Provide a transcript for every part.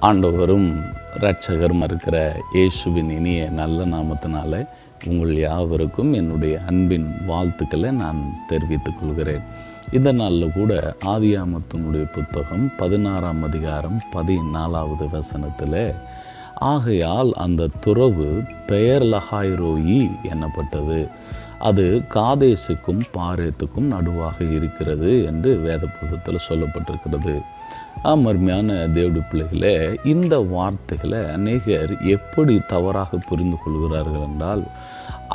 ஆண்டவரும் இரட்சகரும் இருக்கிற இயேசுவின் இனிய நல்ல நாமத்தினால உங்கள் யாவருக்கும் என்னுடைய அன்பின் வாழ்த்துக்களை நான் தெரிவித்துக் கொள்கிறேன். இந்த நாளில் கூட ஆதியாகமத்தினுடைய புத்தகம் 16ஆம் அதிகாரம் 14வது வசனத்தில், ஆகையால் அந்த துறவு பெயர் லகாய்ரோயி எனப்பட்டது, அது காதேசுக்கும் பாரேத்துக்கும் நடுவாக இருக்கிறது என்று வேத புத்தகத்தில் சொல்லப்பட்டிருக்கிறது. அருமையான தேவனுடைய பிள்ளைகளே, இந்த வார்த்தைகளை அநேகர் எப்படி தவறாக புரிந்து கொள்கிறார்கள் என்றால்,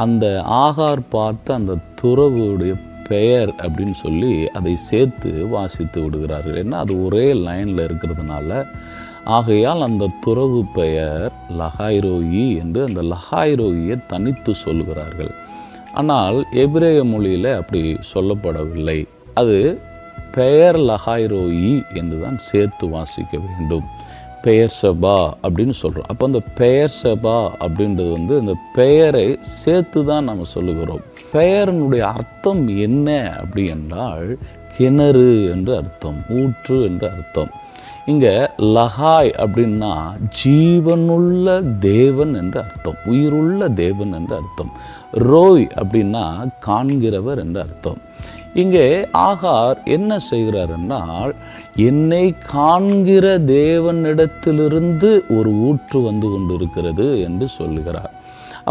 அந்த ஆகார் பார்த்து அந்த துறவுடைய பெயர் அப்படின்னு சொல்லி அதை சேர்த்து வாசித்து விடுகிறார்கள். ஏன்னா அது ஒரே லைனில் இருக்கிறதுனால, ஆகையால் அந்த துறவு பெயர் லகாய்ரோயி என்று அந்த லகாய்ரோயை தனித்து சொல்லுகிறார்கள். ஆனால் எபிரேய மொழியில் அப்படி சொல்லப்படவில்லை. அது பெயர் லகாய்ரோயி என்று தான் சேர்த்து வாசிக்க வேண்டும். பெயர் சபா அப்படின்னு சொல்கிறோம். அப்போ அந்த பெயர் சபா அப்படின்றது அந்த பெயரை சேர்த்து தான் நம்ம சொல்லுகிறோம். பெயரினுடைய அர்த்தம் என்ன அப்படி என்றால், கிணறு என்று அர்த்தம், ஊற்று என்று அர்த்தம். இங்கே லகாய் அப்படின்னா ஜீவனுள்ள தேவன் என்று அர்த்தம், உயிருள்ள தேவன் என்று அர்த்தம். ரோய் அப்படின்னா காண்கிறவர் என்று அர்த்தம். இங்கே ஆகார் என்ன செய்கிறார் என்றால், என்னை காண்கிற தேவனிடத்திலிருந்து ஒரு ஊற்று வந்து கொண்டிருக்கிறது என்று சொல்லுகிறார்.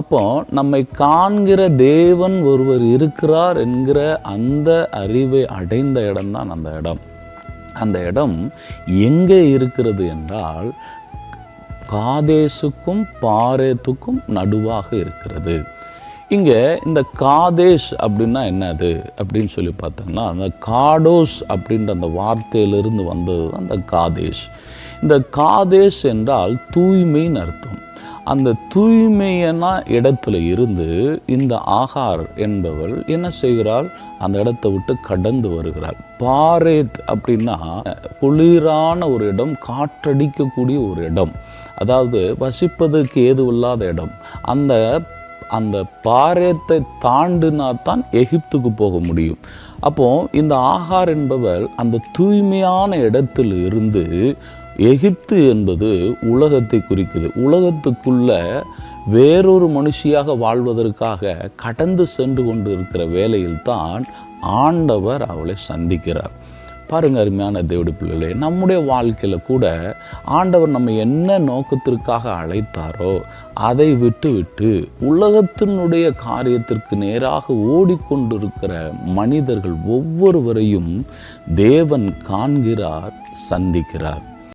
அப்போ நம்மை காண்கிற தேவன் ஒருவர் இருக்கிறார் என்கிற அந்த அறிவை அடைந்த இடம்தான் அந்த இடம். அந்த இடம் எங்கே இருக்கிறது என்றால், காதேசுக்கும் பாரேத்துக்கும் நடுவாக இருக்கிறது. இங்கே இந்த காதேஷ் அப்படின்னா என்னது அப்படின்னு சொல்லி பார்த்தோம்னா, அந்த காடோஸ் அப்படின்ற அந்த வார்த்தையிலிருந்து வந்தது தான் அந்த காதேஷ். இந்த காதேஷ் என்றால் தூய்மைன்னு அர்த்தம். அந்த தூய்மையான இடத்துல இருந்து இந்த ஆகார் என்பவள் என்ன செய்கிறாள், அந்த இடத்தை விட்டு கடந்து வருகிறாள். பாரேத் அப்படின்னா குளிரான ஒரு இடம், காற்றடிக்கக்கூடிய ஒரு இடம், அதாவது வசிப்பதற்கு ஏதுவில்லாத இடம். அந்த பாரேத்தை தாண்டினா தான் எகிப்துக்கு போக முடியும். அப்போ இந்த ஆகார் என்பவள் அந்த தூய்மையான இடத்தில் இருந்து, எகிப்து என்பது உலகத்தை குறிக்குது, உலகத்துக்குள்ள வேறொரு மனுஷியாக வாழ்வதற்காக கடந்து சென்று கொண்டு இருக்கிற வேளையில்தான் ஆண்டவர் அவளை சந்திக்கிறார். பாருங்க அருமையான தேவனுடைய பிள்ளைகளே, நம்முடைய வாழ்க்கையில் கூட ஆண்டவர் நம்ம என்ன நோக்கத்திற்காக அழைத்தாரோ அதை விட்டு உலகத்தினுடைய காரியத்திற்கு நேராக ஓடிக்கொண்டிருக்கிற மனிதர்கள் ஒவ்வொருவரையும் தேவன் காண்கிறார், சந்திக்கிறார்.